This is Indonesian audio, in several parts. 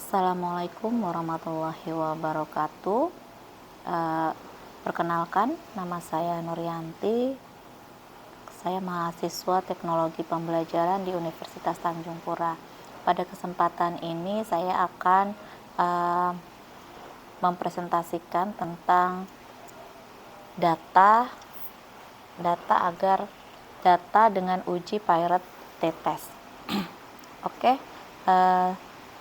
Assalamualaikum warahmatullahi wabarakatuh. Perkenalkan, nama saya Nuryanti. Saya mahasiswa Teknologi Pembelajaran di Universitas Tanjung Pura. Pada kesempatan ini saya akan mempresentasikan tentang data dengan uji Pirate t-test. Oke.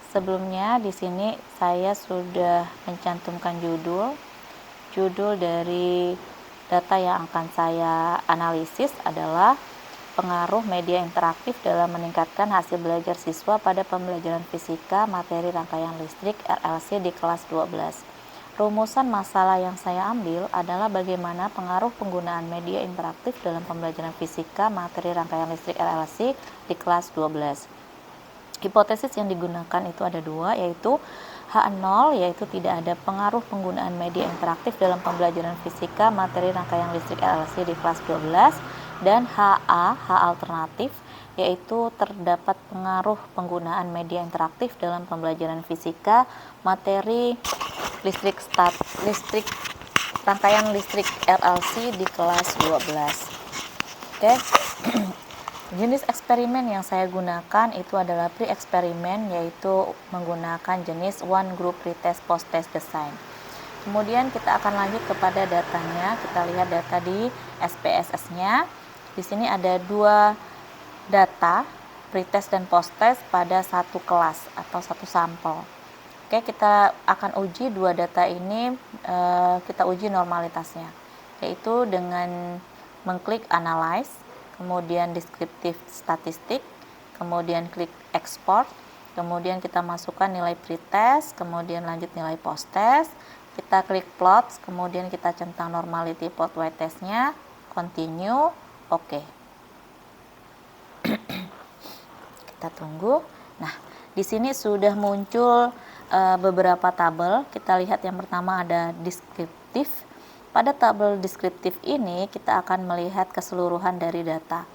Sebelumnya di sini saya sudah mencantumkan judul dari data yang akan saya analisis adalah pengaruh media interaktif dalam meningkatkan hasil belajar siswa pada pembelajaran fisika materi rangkaian listrik RLC di kelas 12. Rumusan masalah yang saya ambil adalah bagaimana pengaruh penggunaan media interaktif dalam pembelajaran fisika materi rangkaian listrik RLC di kelas 12. Hipotesis yang digunakan itu ada dua, yaitu H0, yaitu tidak ada pengaruh penggunaan media interaktif dalam pembelajaran fisika materi rangkaian listrik RLC di kelas 12, dan H alternatif, yaitu terdapat pengaruh penggunaan media interaktif dalam pembelajaran fisika materi rangkaian listrik RLC di kelas 12. Oke. Jenis eksperimen yang saya gunakan itu adalah pre-eksperimen, yaitu menggunakan jenis one group pretest post-test design. Kemudian kita akan lanjut kepada datanya. Kita lihat data di SPSS-nya. Di sini ada dua data, pretest dan post-test pada satu kelas atau satu sampel. Oke, kita akan uji dua data ini, kita uji normalitasnya, yaitu dengan mengklik analyze, kemudian deskriptif statistik, kemudian klik export, kemudian kita masukkan nilai pretest, kemudian lanjut nilai post-test, kita klik plots, kemudian kita centang normality plot y-testnya, continue, oke. Kita tunggu. Nah, di sini sudah muncul beberapa tabel. Kita lihat yang pertama ada deskriptif. Pada tabel deskriptif ini kita akan melihat keseluruhan dari data.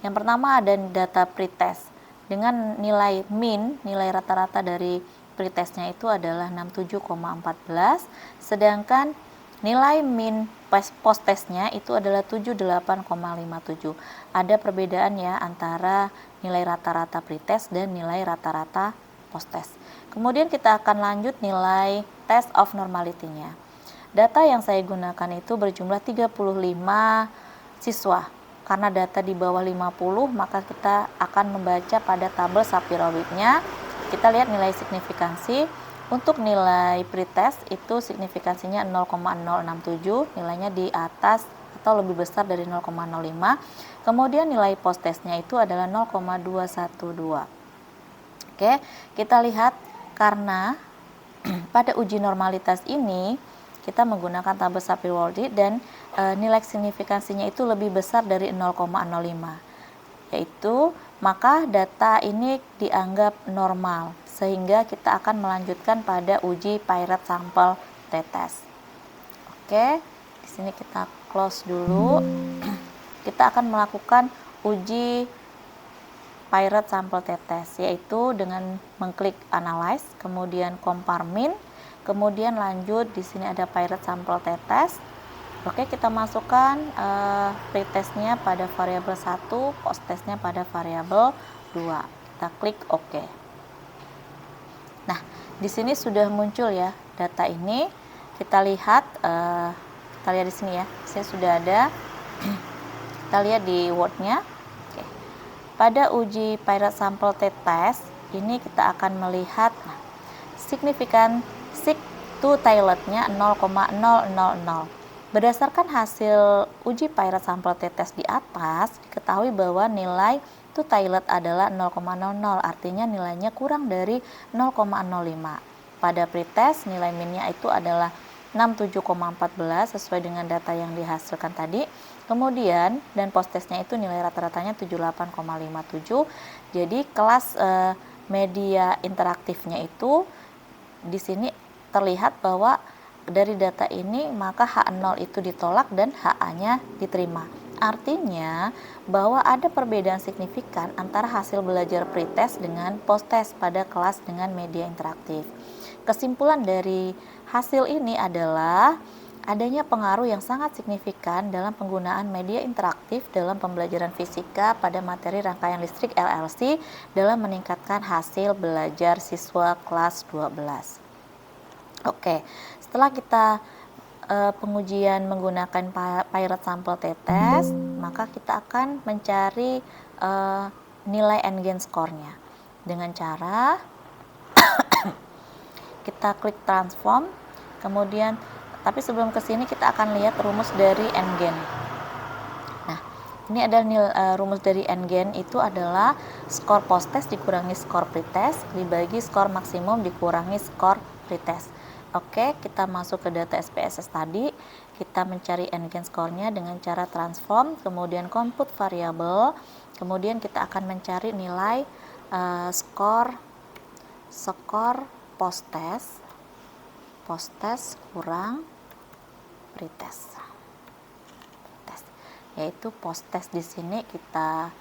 Yang pertama ada data pretest dengan nilai min, nilai rata-rata dari pretestnya itu adalah 67,14, sedangkan nilai min post-testnya itu adalah 78,57. Ada perbedaan ya antara nilai rata-rata pretest dan nilai rata-rata post-test. Kemudian kita akan lanjut nilai test of normality-nya. Data yang saya gunakan itu berjumlah 35 siswa. Karena data di bawah 50, maka kita akan membaca pada tabel Shapiro-Wilk-nya. Kita lihat nilai signifikansi. Untuk nilai pretest itu signifikansinya 0,067, nilainya di atas atau lebih besar dari 0,05. Kemudian nilai post-testnya itu adalah 0,212. Oke, kita lihat karena pada uji normalitas ini kita menggunakan tabel Shapiro-Wilk dan nilai signifikansinya itu lebih besar dari 0,05, yaitu maka data ini dianggap normal, sehingga kita akan melanjutkan pada uji Pirate sample t-test. Oke, di sini kita close dulu. Kita akan melakukan uji Pirate sample t-test, yaitu dengan mengklik analyze, kemudian compare min, kemudian lanjut di sini ada Pirate sample t-test. Oke, kita masukkan pretestnya pada variabel 1, post-testnya pada variabel 2. Kita klik OK. Nah, di sini sudah muncul ya data ini. Kita lihat di sini ya. Saya sudah ada. Kita lihat di Word-nya. Oke. Pada uji Pirate sample t-test ini kita akan melihat signifikan to-tailored-nya 0,000. Berdasarkan hasil uji Pirate sample t-test di atas, diketahui bahwa nilai to-tailored adalah 0,00, artinya nilainya kurang dari 0,05. Pada pretest nilai minnya itu adalah 67,14 sesuai dengan data yang dihasilkan tadi. Kemudian dan post-testnya itu nilai rata-ratanya 78,57. Jadi kelas media interaktifnya itu di sini terlihat bahwa dari data ini maka H0 itu ditolak dan HA-nya diterima. Artinya bahwa ada perbedaan signifikan antara hasil belajar pretest dengan post-test pada kelas dengan media interaktif. Kesimpulan dari hasil ini adalah adanya pengaruh yang sangat signifikan dalam penggunaan media interaktif dalam pembelajaran fisika pada materi rangkaian listrik LLC dalam meningkatkan hasil belajar siswa kelas 12. Oke, setelah kita pengujian menggunakan pirate sample t-test, maka kita akan mencari nilai n-gain score-nya dengan cara kita klik transform, kemudian tapi sebelum ke sini kita akan lihat rumus dari n-gain. Nah, ini adalah rumus dari n-gain itu adalah skor post-test dikurangi skor pretest dibagi skor maksimum dikurangi skor pretest. Oke, kita masuk ke data SPSS tadi, kita mencari n-gain score-nya dengan cara transform, kemudian compute variabel, kemudian kita akan mencari nilai skor post-test kurang pretest. Yaitu post-test di sini kita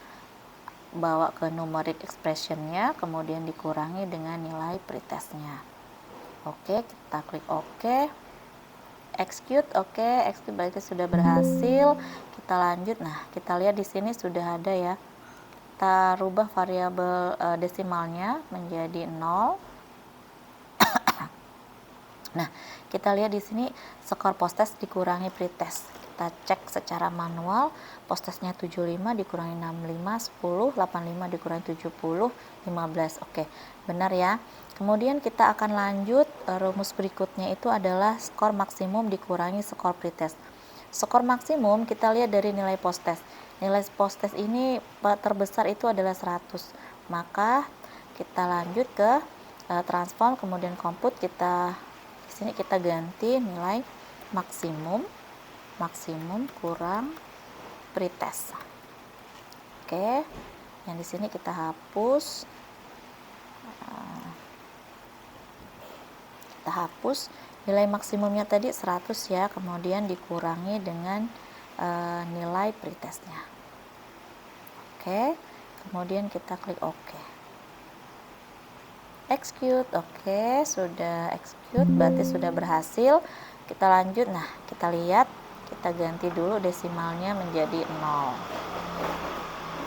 bawa ke numeric expression-nya, kemudian dikurangi dengan nilai pretest-nya. Oke, kita klik OK, execute. Oke, execute berarti sudah berhasil. Kita lanjut. Nah, kita lihat di sini sudah ada ya. Kita rubah variabel desimalnya menjadi 0. Nah, kita lihat di sini skor post-test dikurangi pretest. Kita cek secara manual, post-testnya 75 dikurangi 65, 10, 85 dikurangi 70, 15. Oke, benar ya. Kemudian kita akan lanjut, rumus berikutnya itu adalah skor maksimum dikurangi skor pretest. Skor maksimum kita lihat dari nilai post-test. Nilai post-test ini terbesar itu adalah 100. Maka kita lanjut ke transform, kemudian compute, kita di sini kita ganti nilai maksimum kurang pretest. Oke, yang di sini kita hapus. Nilai maksimumnya tadi 100 ya, kemudian dikurangi dengan nilai pretestnya. Oke, kemudian kita klik OK. Execute. Oke, sudah execute, berarti sudah berhasil. Kita lanjut. Nah, kita lihat, kita ganti dulu desimalnya menjadi 0.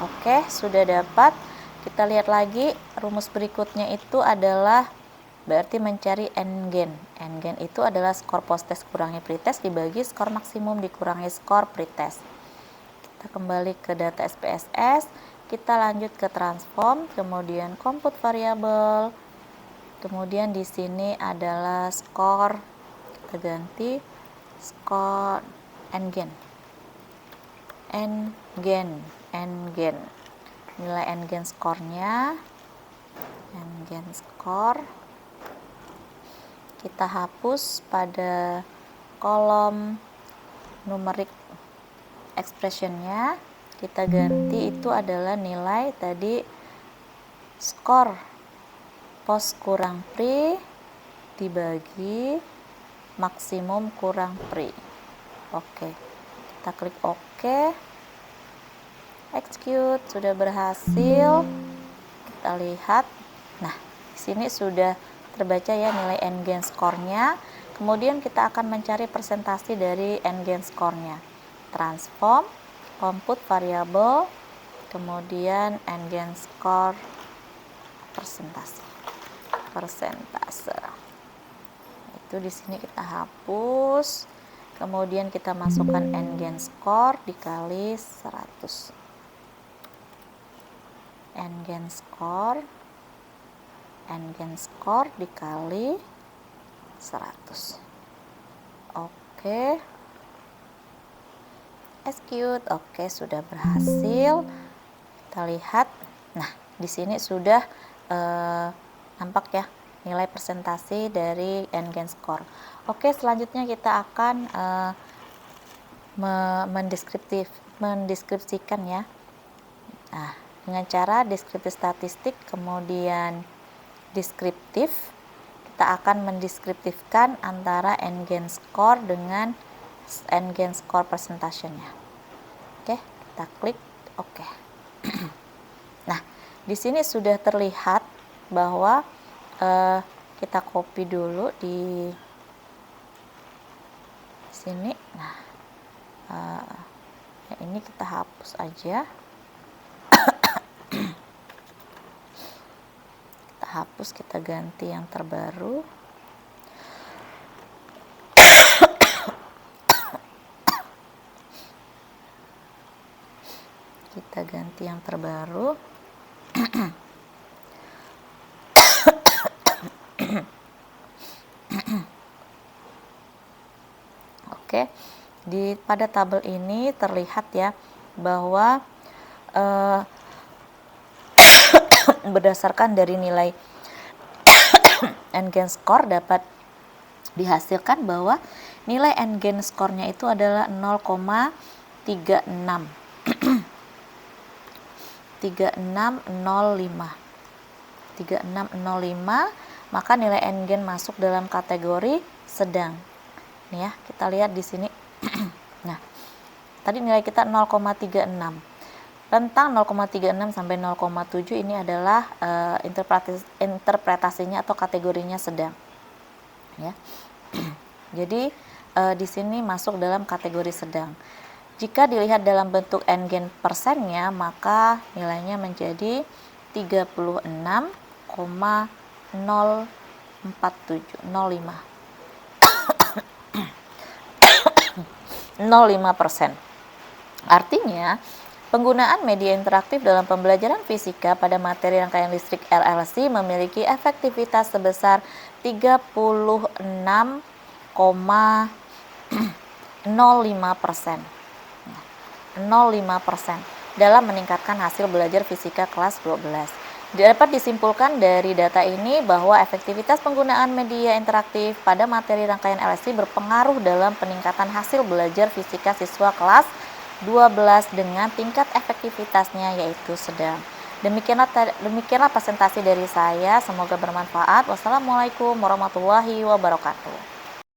Oke, sudah dapat. Kita lihat lagi, rumus berikutnya itu adalah berarti mencari n-gain. N-gain itu adalah skor post-test kurangi pretest dibagi skor maksimum dikurangi skor pretest. Kita kembali ke data SPSS, kita lanjut ke transform, kemudian compute variabel. Kemudian di sini adalah skor, kita ganti skor n-gain. Nilai n-gain skornya, n-gain skor kita hapus pada kolom numeric expression-nya, kita ganti itu adalah nilai tadi skor post kurang pre dibagi maksimum kurang pre. Oke, kita klik OK, execute, sudah berhasil. Kita lihat, nah di sini sudah terbaca ya nilai n-gain score-nya. Kemudian kita akan mencari persentase dari n-gain score-nya. Transform, compute variabel, kemudian n-gain score persentase. Itu di sini kita hapus. Kemudian kita masukkan n-gain score dikali 100. N-gain score dikali 100. Oke, execute. Oke, sudah berhasil. Kita lihat. Nah, di sini sudah nampak ya nilai persentase dari n-gain score. Oke, selanjutnya kita akan mendeskripsikan ya. Nah, dengan cara deskriptif statistik, kemudian deskriptif, kita akan mendeskriptifkan antara n-gain score dengan n-gain score persentasenya. Oke, Oke, kita klik oke. Nah, di sini sudah terlihat bahwa kita copy dulu di sini. Nah, ini kita hapus aja. Kita hapus, kita ganti yang terbaru. Kita ganti yang terbaru. Oke, pada tabel ini terlihat ya bahwa berdasarkan dari nilai N-gain score dapat dihasilkan bahwa nilai N-gain score-nya itu adalah 0,36. 3605, maka nilai N-gain masuk dalam kategori sedang. Nih ya, kita lihat di sini. Nah, tadi nilai kita 0,36. Rentang 0,36 sampai 0,7 ini adalah interpretasinya atau kategorinya sedang. Ya. Jadi di sini masuk dalam kategori sedang. Jika dilihat dalam bentuk N-gain persennya, maka nilainya menjadi 36,005%. Artinya, penggunaan media interaktif dalam pembelajaran fisika pada materi rangkaian listrik RLC memiliki efektivitas sebesar 36,05%. 0,5% dalam meningkatkan hasil belajar fisika kelas 12. Dapat disimpulkan dari data ini bahwa efektivitas penggunaan media interaktif pada materi rangkaian LSI berpengaruh dalam peningkatan hasil belajar fisika siswa kelas 12 dengan tingkat efektivitasnya yaitu sedang. Demikianlah presentasi dari saya, semoga bermanfaat. Wassalamualaikum warahmatullahi wabarakatuh.